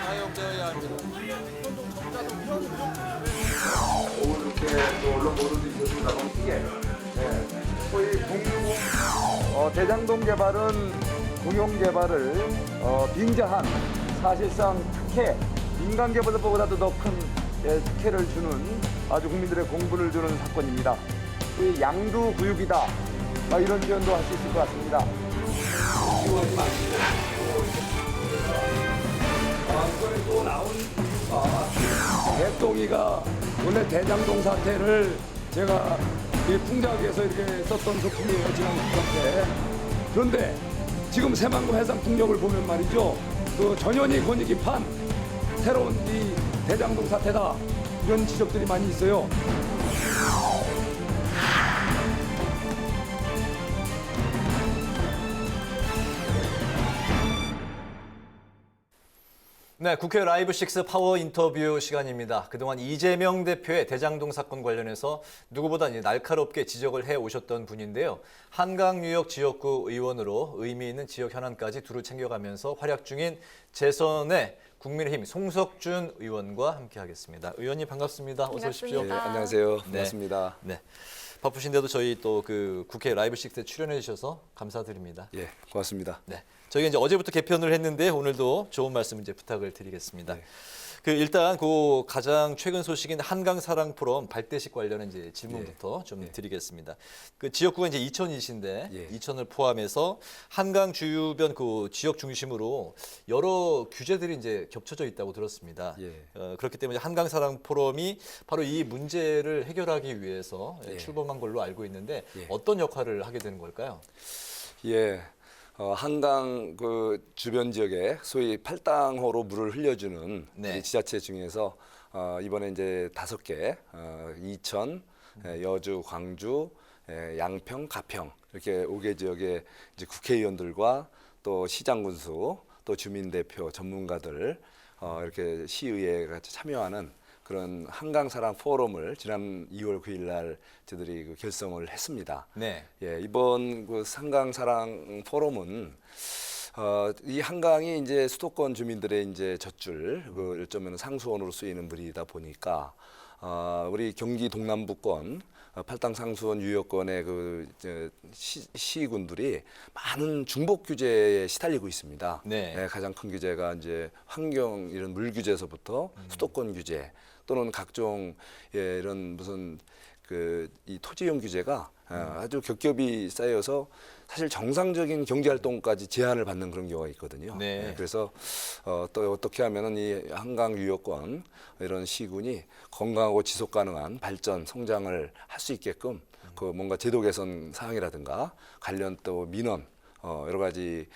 사용되어야 합니다. 이렇게 또 언론 보도도 있었습니다. 소위 대장동 개발은 공용 개발을 빙자한 사실상 특혜, 민간 개발보다도 더 큰 특혜를 주는 아주 국민들의 공분을 주는 사건입니다. 이 양두구육이다 이런 표현도 할 수 있을 것 같습니다. 이번에 또 나온 이유가 대통이가 원래 대장동 사태를 제가 풍자하기 위해서 이렇게 썼던 소품이에요, 지난 국감 때. 그런데 지금 새만금 해상 풍력을 보면 말이죠, 그 전현희 권익위 판 새로운 이 대장동 사태다 이런 지적들이 많이 있어요. 네, 국회 라이브 6 파워 인터뷰 시간입니다. 그동안 이재명 대표의 대장동 사건 관련해서 누구보다 날카롭게 지적을 해오셨던 분인데요. 한강 뉴욕 지역구 의원으로 의미 있는 지역 현안까지 두루 챙겨가면서 활약 중인 재선의 국민의힘 송석준 의원과 함께하겠습니다. 의원님 반갑습니다. 어서 오십시오. 네, 안녕하세요. 반갑습니다. 네. 바쁘신데도 저희 또 그 국회 라이브 6에 출연해 주셔서 감사드립니다. 예, 고맙습니다. 네. 저희가 이제 어제부터 개편을 했는데 오늘도 좋은 말씀 이제 부탁을 드리겠습니다. 그 일단 그 가장 최근 소식인 한강 사랑 포럼 발대식 관련한 이제 질문부터 좀 드리겠습니다. 그 지역구가 이제 이천이신데 이천을 포함해서 한강 주변 그 지역 중심으로 여러 규제들이 이제 겹쳐져 있다고 들었습니다. 그렇기 때문에 한강 사랑 포럼이 바로 이 문제를 해결하기 위해서 출범한 걸로 알고 있는데 어떤 역할을 하게 되는 걸까요? 예. 한강 그 주변 지역에 소위 팔당호로 물을 흘려주는 이 지자체 중에서 이번에 이제 5개, 이천, 여주, 광주, 양평, 가평 이렇게 5개 지역의 이제 국회의원들과 또 시장 군수, 또 주민 대표, 전문가들 이렇게 시의회에 같이 참여하는 그런 한강사랑 포럼을 지난 2월 9일 날 저희들이 그 결성을 했습니다. 네. 예, 이번 그 한강사랑 포럼은 이 한강이 이제 수도권 주민들의 이제 젖줄, 그 일종의 상수원으로 쓰이는 물이다 보니까 우리 경기 동남부권 팔당 상수원 유역권의 그 시군들이 많은 중복 규제에 시달리고 있습니다. 네, 가장 큰 규제가 이제 환경 이런 물 규제에서부터 수도권 규제 또는 각종 이런 무슨 그 이 토지용 규제가 아주 겹겹이 쌓여서 사실 정상적인 경제 활동까지 제한을 받는 그런 경우가 있거든요. 그래서 또 어떻게 하면은 이 한강 유역권 이런 시군이 건강하고 지속 가능한 발전, 성장을 할 수 있게끔 그 뭔가 제도 개선 사항이라든가 관련 또 민원 여러 가지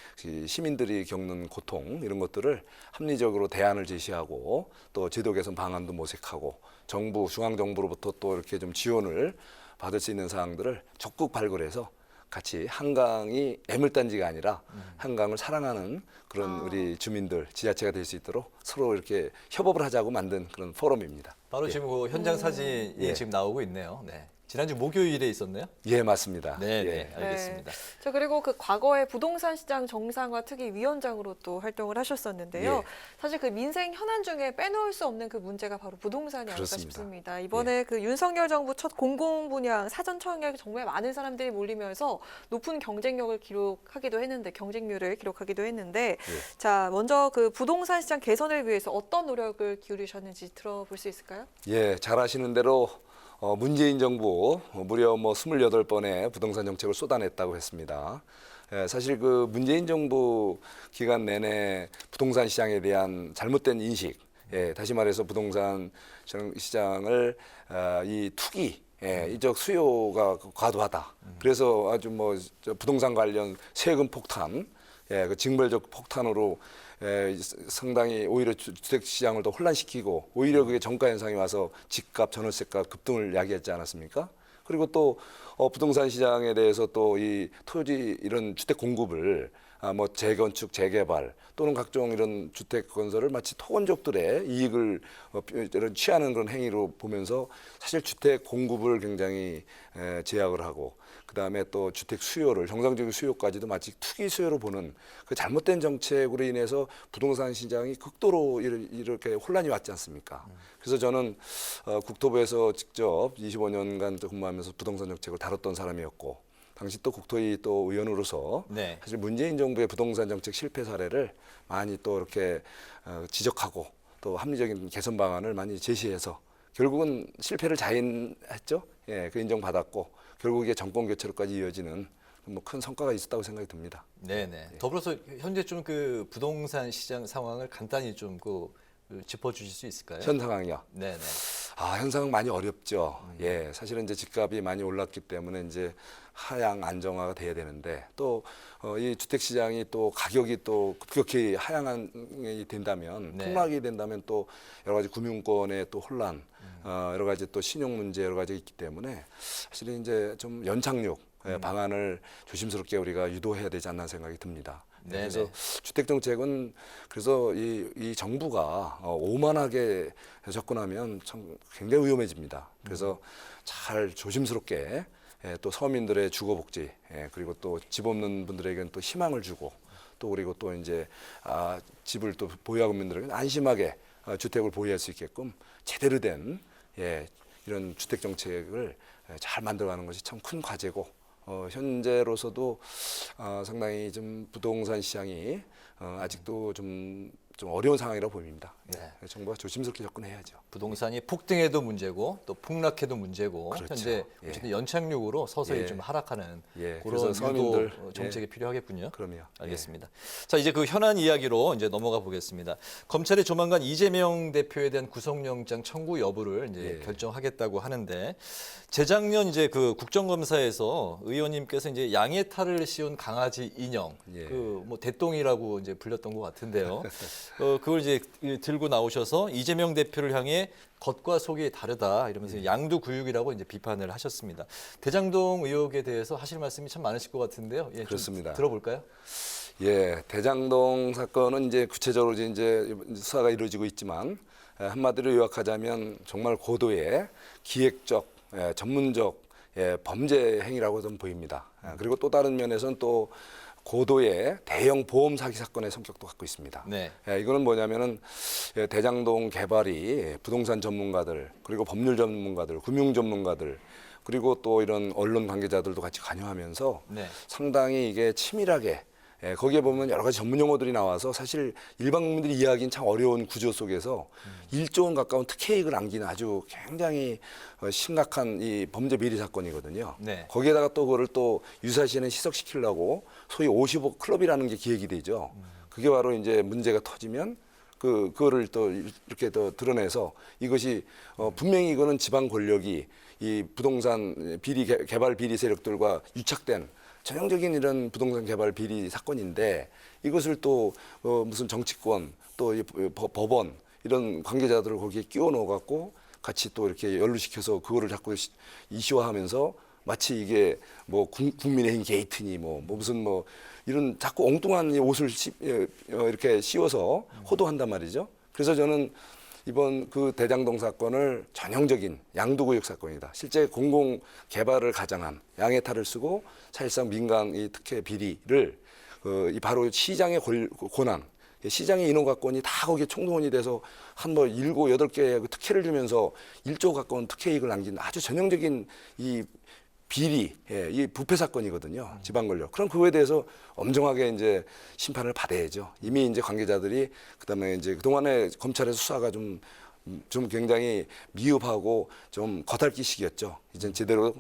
시민들이 겪는 고통 이런 것들을 합리적으로 대안을 제시하고 또 제도 개선 방안도 모색하고 정부 중앙정부로부터 또 이렇게 좀 지원을 받을 수 있는 사항들을 적극 발굴해서 같이 한강이 애물단지가 아니라 한강을 사랑하는 그런 우리 주민들 지자체가 될 수 있도록 서로 이렇게 협업을 하자고 만든 그런 포럼입니다. 바로 지금 그 현장 사진이 지금 나오고 있네요. 네. 지난주 목요일에 있었네요? 예, 맞습니다. 네, 알겠습니다. 저 그리고 그 과거에 부동산 시장 정상화 특위 위원장으로 또 활동을 하셨었는데요. 사실 그 민생 현안 중에 빼놓을 수 없는 그 문제가 바로 부동산이 아닐까 싶습니다. 이번에 그 윤석열 정부 첫 공공분양 사전 청약에 정말 많은 사람들이 몰리면서 높은 경쟁력을 기록하기도 했는데 경쟁률을 기록하기도 했는데 자, 먼저 그 부동산 시장 개선을 위해서 어떤 노력을 기울이셨는지 들어볼 수 있을까요? 예, 잘 아시는 대로 문재인 정부 무려 28번의 부동산 정책을 쏟아냈다고 했습니다. 사실 그 문재인 정부 기간 내내 부동산 시장에 대한 잘못된 인식, 다시 말해서 부동산 시장을 이 투기, 이적 수요가 과도하다. 그래서 아주 부동산 관련 세금 폭탄, 그 징벌적 폭탄으로 상당히 오히려 주택시장을 더 혼란시키고 오히려 그게 정가 현상이 와서 집값, 전월세값 급등을 야기했지 않았습니까? 그리고 또 부동산 시장에 대해서 또 이 토지 이런 주택 공급을 뭐 재건축, 재개발 또는 각종 이런 주택 건설을 마치 토건족들의 이익을 취하는 그런 행위로 보면서 사실 주택 공급을 굉장히 제약을 하고 그다음에 또 주택 수요를 정상적인 수요까지도 마치 투기 수요로 보는 그 잘못된 정책으로 인해서 부동산 시장이 극도로 이렇게 혼란이 왔지 않습니까? 그래서 저는 국토부에서 직접 25년간 근무하면서 부동산 정책을 다뤘던 사람이었고 당시 또 국토위 또 의원으로서 네. 사실 문재인 정부의 부동산 정책 실패 사례를 많이 또 이렇게 지적하고 또 합리적인 개선 방안을 많이 제시해서 결국은 실패를 자인했죠. 예, 그 인정받았고 결국 이게 정권 교체로까지 이어지는 뭐 큰 성과가 있었다고 생각이 듭니다. 네네. 더불어서 현재 좀 그 부동산 시장 상황을 간단히 좀 짚어주실 수 있을까요? 현 상황이요. 네네. 현 상황 많이 어렵죠. 예, 사실은 이제 집값이 많이 올랐기 때문에 이제 하향 안정화가 돼야 되는데 또 이 주택 시장이 또 가격이 또 급격히 하향이 된다면 네. 폭락이 된다면 또 여러 가지 금융권의 또 혼란, 여러 가지 또 신용 문제 여러 가지 있기 때문에 사실은 이제 좀 연착륙 방안을 조심스럽게 우리가 유도해야 되지 않나 생각이 듭니다. 네네. 그래서 주택 정책은 그래서 이 정부가 오만하게 접근하면 참 굉장히 위험해집니다. 그래서 잘 조심스럽게 또 서민들의 주거 복지 그리고 또 집 없는 분들에게는 또 희망을 주고 또 그리고 또 이제 집을 또 보유하고 있는 분들에게는 안심하게 주택을 보유할 수 있게끔 제대로 된 이런 주택 정책을 잘 만들어가는 것이 참 큰 과제고 현재로서도 상당히 좀 부동산 시장이 아직도 좀 어려운 상황이라고 보입니다. 네. 정부가 조심스럽게 접근해야죠. 부동산이 폭등해도 문제고 또 폭락해도 문제고 그렇죠. 현재 예. 어쨌든 연착륙으로 서서히 예. 좀 하락하는 예. 그런 그래서 서민들 유도 정책이 필요하겠군요. 그럼요. 알겠습니다. 자, 이제 그 현안 이야기로 이제 넘어가 보겠습니다. 검찰이 조만간 이재명 대표에 대한 구속영장 청구 여부를 이제 결정하겠다고 하는데 재작년 이제 그 국정감사에서 의원님께서 이제 양의 탈을 씌운 강아지 인형 그 뭐 대똥이라고 이제 불렸던 것 같은데요. 그걸 이제 들고 나오셔서 이재명 대표를 향해 겉과 속이 다르다 이러면서 양두구육이라고 이제 비판을 하셨습니다. 대장동 의혹에 대해서 하실 말씀이 참 많으실 것 같은데요. 예, 그렇습니다. 좀 들어볼까요? 예, 대장동 사건은 이제 구체적으로 이제 수사가 이루어지고 있지만 한마디로 요약하자면 정말 고도의 기획적, 전문적 범죄 행위라고 좀 보입니다. 그리고 또 다른 면에서는 또 고도의 대형 보험 사기 사건의 성격도 갖고 있습니다. 네. 이거는 뭐냐면은 대장동 개발이 부동산 전문가들 그리고 법률 전문가들, 금융 전문가들 그리고 또 이런 언론 관계자들도 같이 관여하면서 네. 상당히 이게 치밀하게 거기에 보면 여러 가지 전문 용어들이 나와서 사실 일반 국민들이 이해하기는 참 어려운 구조 속에서 1조 원 가까운 특혜이익을 안기는 아주 굉장히 심각한 이 범죄 비리 사건이거든요. 네. 거기에다가 또 그거를 또 유사시에는 희석시키려고 소위 55 클럽이라는 게 기획이 되죠. 그게 바로 이제 문제가 터지면 그거를 또 이렇게 또 드러내서 이것이 분명히 이거는 지방 권력이 이 부동산 비리 개발 비리 세력들과 유착된 전형적인 이런 부동산 개발 비리 사건인데 이것을 또 무슨 정치권 또 이 법원 이런 관계자들을 거기에 끼워 넣어 갖고 같이 또 이렇게 연루시켜서 그거를 자꾸 이슈화하면서 마치 이게 뭐 국민의힘 게이트니 뭐 무슨 뭐 이런 자꾸 엉뚱한 옷을 이렇게 씌워서 호도한단 말이죠. 그래서 저는 이번 그 대장동 사건을 전형적인 양도구역 사건이다. 실제 공공 개발을 가장한 양의 탈을 쓰고 사실상 민간 이 특혜 비리를 이 바로 시장의 권한, 시장의 인허가권이 다 거기에 총동원이 돼서 한 뭐 7, 8개의 그 특혜를 주면서 1조 가까운 특혜 이익을 남긴 아주 전형적인 이 비리, 이 부패 사건이거든요. 지방 권력. 그럼 그거에 대해서 엄정하게 이제 심판을 받아야죠. 이미 이제 관계자들이 그다음에 이제 그동안에 검찰의 수사가 좀 굉장히 미흡하고 좀 겉핥기식이었죠. 이제 제대로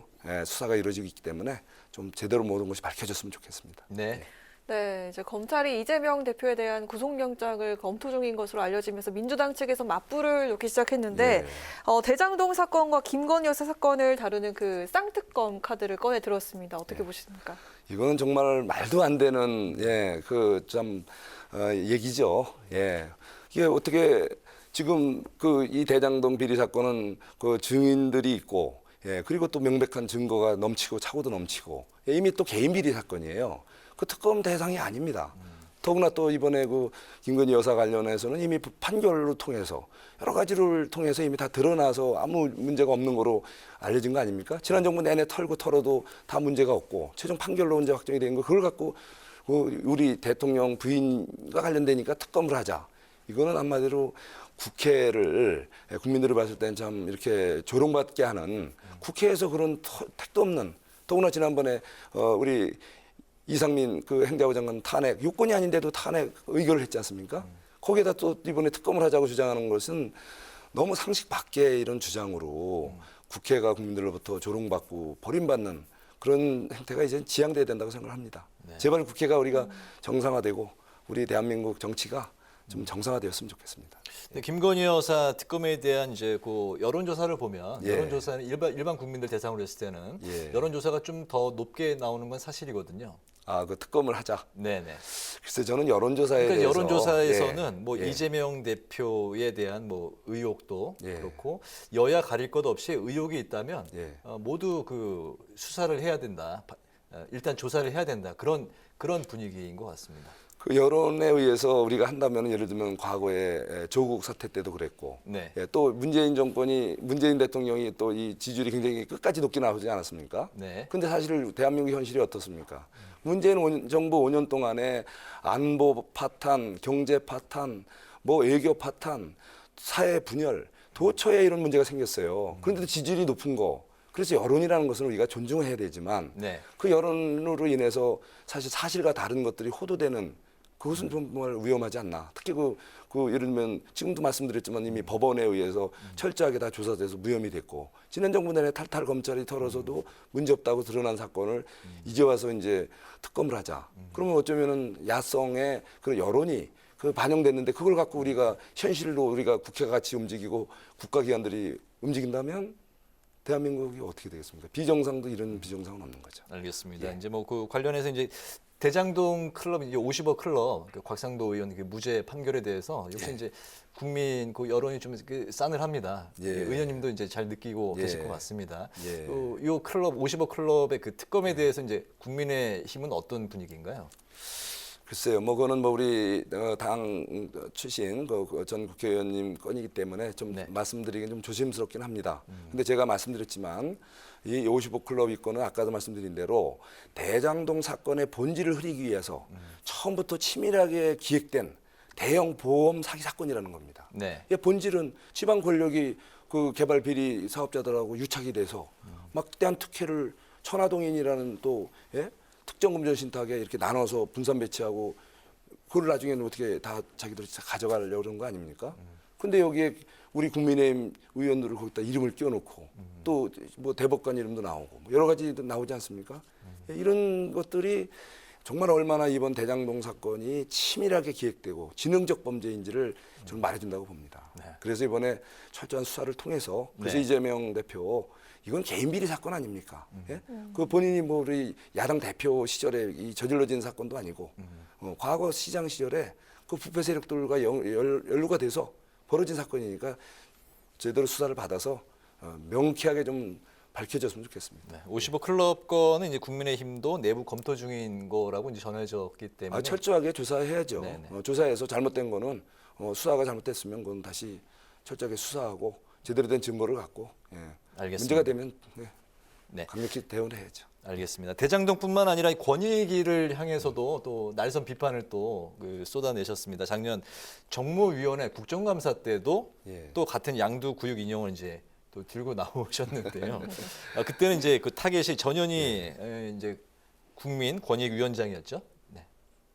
수사가 이루어지고 있기 때문에 좀 제대로 모든 것이 밝혀졌으면 좋겠습니다. 네. 네, 이제 검찰이 이재명 대표에 대한 구속영장을 검토 중인 것으로 알려지면서 민주당 측에서 맞불을 놓기 시작했는데 대장동 사건과 김건희 여사 사건을 다루는 그 쌍특검 카드를 꺼내 들었습니다. 어떻게 보십니까? 이거는 정말 말도 안 되는 얘기죠. 이게 어떻게 지금 이 대장동 비리 사건은 그 증인들이 있고 그리고 또 명백한 증거가 넘치고 차고도 넘치고 이미 또 개인 비리 사건이에요. 그 특검 대상이 아닙니다. 더구나 또 이번에 그 김건희 여사 관련해서는 이미 판결로 통해서 여러 가지를 통해서 이미 다 드러나서 아무 문제가 없는 거로 알려진 거 아닙니까? 지난 정부 내내 털고 털어도 다 문제가 없고 최종 판결로 이제 확정이 된 거 그걸 갖고 우리 대통령 부인과 관련되니까 특검을 하자. 이거는 한마디로 국회를 국민들이 봤을 때는 참 이렇게 조롱받게 하는 국회에서 그런 택도 없는 더구나 지난번에 우리 이상민 그 행자부 장관 탄핵 요건이 아닌데도 탄핵 의결을 했지 않습니까? 거기에다 또 이번에 특검을 하자고 주장하는 것은 너무 상식 밖의 이런 주장으로 국회가 국민들로부터 조롱받고 버림받는 그런 행태가 이제 지양돼야 된다고 생각합니다. 제발 국회가 우리가 정상화되고 우리 대한민국 정치가 좀 정상화되었으면 좋겠습니다. 김건희 여사 특검에 대한 이제 그 여론조사를 보면 예. 여론조사는 일반 국민들 대상으로 했을 때는 예. 여론조사가 좀 더 높게 나오는 건 사실이거든요. 아, 그 특검을 하자. 네네. 글쎄 저는 여론조사에 그러니까 대해서 여론조사에서는 예. 뭐 예. 이재명 대표에 대한 뭐 의혹도 예. 그렇고 여야 가릴 것 없이 의혹이 있다면 예. 모두 그 수사를 해야 된다. 일단 조사를 해야 된다. 그런 분위기인 것 같습니다. 그 여론에 의해서 우리가 한다면 예를 들면 과거에 조국 사태 때도 그랬고 네. 예, 또 문재인 대통령이 또 이 지지율이 굉장히 끝까지 높게 나오지 않았습니까? 네. 근데 사실 대한민국 현실이 어떻습니까? 문재인 정부 5년 동안에 안보 파탄, 경제 파탄, 뭐 외교 파탄, 사회 분열, 도처에 이런 문제가 생겼어요. 그런데도 지지율이 높은 거. 그래서 여론이라는 것은 우리가 존중해야 되지만 네. 그 여론으로 인해서 사실 사실과 다른 것들이 호도되는 그것은 정말 위험하지 않나. 특히 그 예를 들면 지금도 말씀드렸지만 이미 법원에 의해서 철저하게 다 조사돼서 무혐의 됐고 지난 정부 내내 탈탈 검찰이 털어서도 문제없다고 드러난 사건을 이제 와서 이제 특검을 하자. 그러면 어쩌면은 야성의 그런 여론이 반영됐는데 그걸 갖고 우리가 현실로 우리가 국회가 같이 움직이고 국가기관들이 움직인다면 대한민국이 어떻게 되겠습니까? 비정상도 이런 비정상은 없는 거죠. 알겠습니다. 예. 이제 뭐 그 관련해서 이제 대장동 클럽 이제 50억 클럽 그 곽상도 의원 그 무죄 판결에 대해서 역시 예. 이제 국민 그 여론이 좀 싸늘합니다. 예. 의원님도 이제 잘 느끼고 예. 계실 것 같습니다. 예. 요 클럽 50억 클럽의 그 특검에 대해서 이제 국민의힘은 어떤 분위기인가요? 글쎄요, 뭐 그거는 뭐 우리 당 출신 전 국회의원님 건이기 때문에 좀 말씀드리긴 좀 조심스럽긴 합니다. 근데 제가 말씀드렸지만 이 55 클럽 이건은 아까도 말씀드린 대로 대장동 사건의 본질을 흐리기 위해서 처음부터 치밀하게 기획된 대형 보험 사기 사건이라는 겁니다. 네. 이 본질은 지방 권력이 그 개발 비리 사업자들하고 유착이 돼서 막대한 특혜를 천화동인이라는 또 특정 금전 신탁에 이렇게 나눠서 분산 배치하고 그걸 나중에는 어떻게 다 자기들이 가져가려고 그런 거 아닙니까? 근데 여기에 우리 국민의힘 의원들을 거기다 이름을 끼워놓고 또 뭐 대법관 이름도 나오고 뭐 여러 가지 나오지 않습니까? 이런 것들이 정말 얼마나 이번 대장동 사건이 치밀하게 기획되고 지능적 범죄인지를 저는 말해준다고 봅니다. 그래서 이번에 철저한 수사를 통해서 그래서 이재명 대표 이건 개인 비리 사건 아닙니까? 예? 그 본인이 뭐 우리 야당 대표 시절에 이 저질러진 사건도 아니고 과거 시장 시절에 그 부패 세력들과 연루가 돼서 벌어진 사건이니까 제대로 수사를 받아서 명쾌하게 좀 밝혀졌으면 좋겠습니다. 네, 55 클럽 건은 이제 국민의힘도 내부 검토 중인 거라고 이제 전해졌기 때문에 철저하게 조사해야죠. 조사해서 잘못된 거는 수사가 잘못됐으면 그건 다시 철저하게 수사하고 제대로 된 증거를 갖고 알겠습니다. 문제가 되면 강력히 대응을 해야죠. 알겠습니다. 대장동뿐만 아니라 권익위를 향해서도 또 날선 비판을 또 쏟아내셨습니다. 작년 정무위원회 국정감사 때도 또 같은 양두구육 인형을 이제 또 들고 나오셨는데요. 그때는 이제 그 타겟이 전현희 이제 국민 권익위원장이었죠. 네.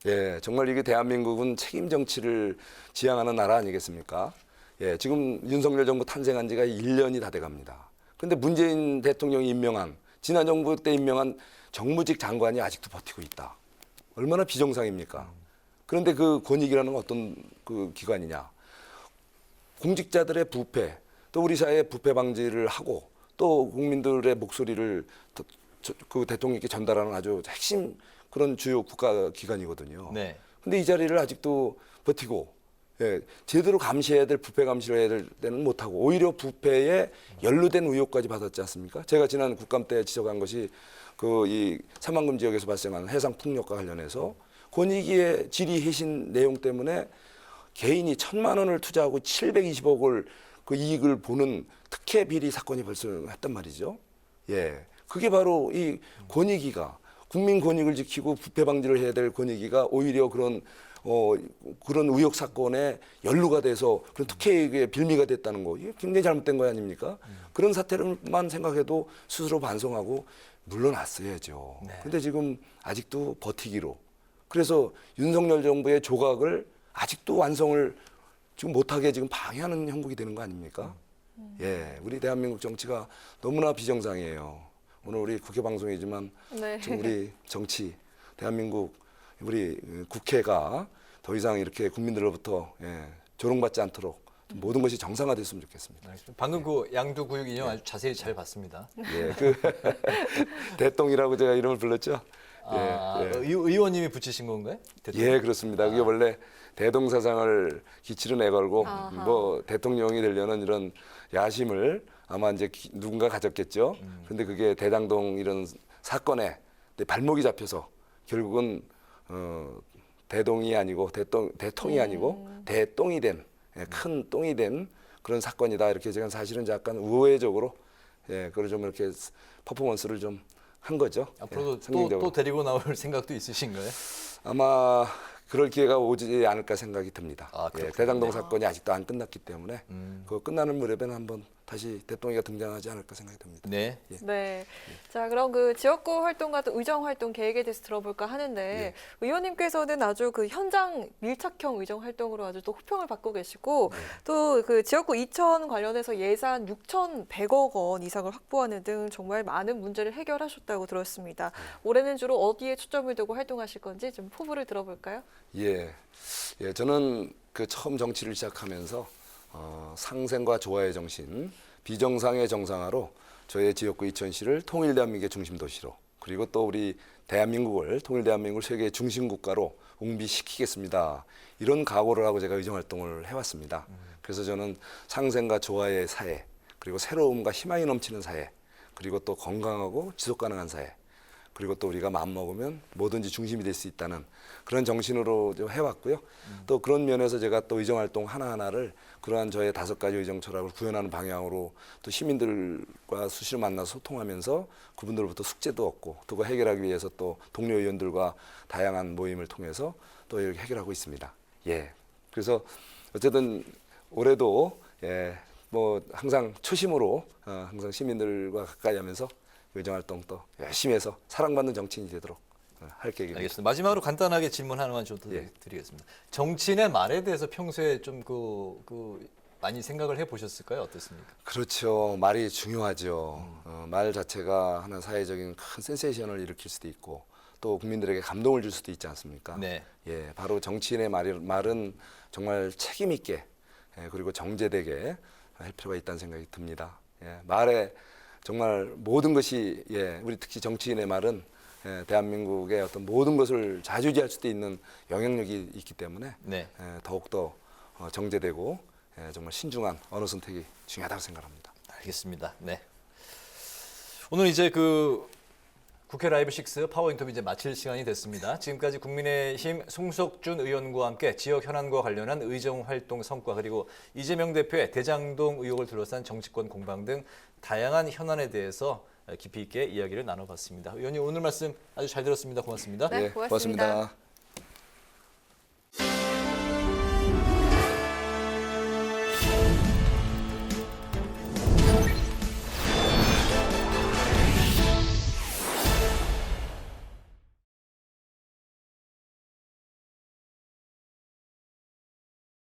예, 정말 이게 대한민국은 책임 정치를 지향하는 나라 아니겠습니까? 예, 지금 윤석열 정부 탄생한 지가 1년이 다 돼갑니다. 그런데 문재인 대통령이 임명한 지난 정부 때 임명한 정무직 장관이 아직도 버티고 있다. 얼마나 비정상입니까? 그런데 그 권익이라는 건 어떤 그 기관이냐? 공직자들의 부패, 또 우리 사회의 부패 방지를 하고 또 국민들의 목소리를 그 대통령께 전달하는 아주 핵심 그런 주요 국가 기관이거든요. 네. 근데 이 자리를 아직도 버티고 예, 제대로 감시해야 될 부패 감시를 해야 될 때는 못하고 오히려 부패에 연루된 의혹까지 받았지 않습니까? 제가 지난 국감 때 지적한 것이 그 이 사만금 지역에서 발생한 해상 풍력과 관련해서 권익위의 질의 해신 내용 때문에 개인이 1,000만 원을 투자하고 720억을 그 이익을 보는 특혜 비리 사건이 발생했단 말이죠. 예, 그게 바로 이 권익위가 국민 권익을 지키고 부패 방지를 해야 될 권익위가 오히려 그런 의혹 사건에 연루가 돼서 그런 특혜의 빌미가 됐다는 거, 이게 굉장히 잘못된 거 아닙니까? 그런 사태를만 생각해도 스스로 반성하고 물러났어야죠. 근데 지금 아직도 버티기로. 그래서 윤석열 정부의 조각을 아직도 완성을 지금 못하게 지금 방해하는 형국이 되는 거 아닙니까? 예, 우리 대한민국 정치가 너무나 비정상이에요. 오늘 우리 국회 방송이지만 좀 우리 정치, 대한민국 우리 국회가 더 이상 이렇게 국민들로부터 조롱받지 않도록 모든 것이 정상화됐으면 좋겠습니다. 방금 그 양두구육 인형 아주 자세히 잘 봤습니다. 예, 그 대똥이라고 제가 이름을 불렀죠. 의원님이 붙이신 건가요? 대통령? 예, 그렇습니다. 그게 원래 대동사상을 기치로 내걸고 뭐 대통령이 되려는 이런 야심을 아마 이제 누군가 가졌겠죠. 근데 그게 대장동 이런 사건에 발목이 잡혀서 결국은 대동이 아니고 대통이 아니고 대똥이 된 큰 똥이 된 그런 사건이다. 이렇게 제가 사실은 약간 우회적으로 그걸 좀 이렇게 퍼포먼스를 좀 한 거죠. 앞으로도 또 데리고 나올 생각도 있으신가요? 아마 그럴 기회가 오지 않을까 생각이 듭니다. 대장동 사건이 아직도 안 끝났기 때문에 그거 끝나는 무렵에는 한번 다시 대통령이 등장하지 않을까 생각이 듭니다. 네. 네. 자, 그럼 그 지역구 활동과 또 의정 활동 계획에 대해서 들어볼까 하는데 의원님께서는 아주 그 현장 밀착형 의정 활동으로 아주 또 호평을 받고 계시고 또 그 지역구 이천 관련해서 예산 6,100억 원 이상을 확보하는 등 정말 많은 문제를 해결하셨다고 들었습니다. 올해는 주로 어디에 초점을 두고 활동하실 건지 좀 포부를 들어볼까요? 예, 저는 그 처음 정치를 시작하면서 상생과 조화의 정신, 비정상의 정상화로 저의 지역구 이천시를 통일 대한민국의 중심 도시로 그리고 또 우리 대한민국을 통일 대한민국을 세계의 중심 국가로 웅비시키겠습니다. 이런 각오를 하고 제가 의정 활동을 해왔습니다. 그래서 저는 상생과 조화의 사회, 그리고 새로움과 희망이 넘치는 사회, 그리고 또 건강하고 지속 가능한 사회, 그리고 또 우리가 마음먹으면 뭐든지 중심이 될 수 있다는 그런 정신으로 좀 해왔고요. 또 그런 면에서 제가 또 의정활동 하나하나를 그러한 저의 5가지 의정 철학을 구현하는 방향으로 또 시민들과 수시로 만나서 소통하면서 그분들로부터 숙제도 얻고 또 그거 해결하기 위해서 또 동료 의원들과 다양한 모임을 통해서 또 이렇게 해결하고 있습니다. 예. 그래서 어쨌든 올해도 뭐 항상 초심으로 항상 시민들과 가까이 하면서 의정활동 또 열심히 해서 사랑받는 정치인이 되도록 할 계획입니다. 알겠습니다. 마지막으로 간단하게 질문 하나만 좀 더 드리겠습니다. 정치인의 말에 대해서 평소에 좀 많이 생각을 해보셨을까요? 어떻습니까? 그렇죠. 말이 중요하죠. 말 자체가 하나 사회적인 큰 센세이션을 일으킬 수도 있고 또 국민들에게 감동을 줄 수도 있지 않습니까? 네. 예, 바로 정치인의 말은 정말 책임 있게 그리고 정제되게 할 필요가 있다는 생각이 듭니다. 말에 정말 모든 것이 우리 특히 정치인의 말은 대한민국의 어떤 모든 것을 좌지우지할 수도 있는 영향력이 있기 때문에 더욱더 정제되고 정말 신중한 언어 선택이 중요하다고 생각합니다. 알겠습니다. 네. 오늘 이제 그 국회 라이브 6 파워 인터뷰 이제 마칠 시간이 됐습니다. 지금까지 국민의힘 송석준 의원과 함께 지역 현안과 관련한 의정 활동 성과 그리고 이재명 대표의 대장동 의혹을 둘러싼 정치권 공방 등 다양한 현안에 대해서 깊이 있게 이야기를 나눠봤습니다. 의원님 오늘 말씀 아주 잘 들었습니다. 고맙습니다. 네, 고맙습니다.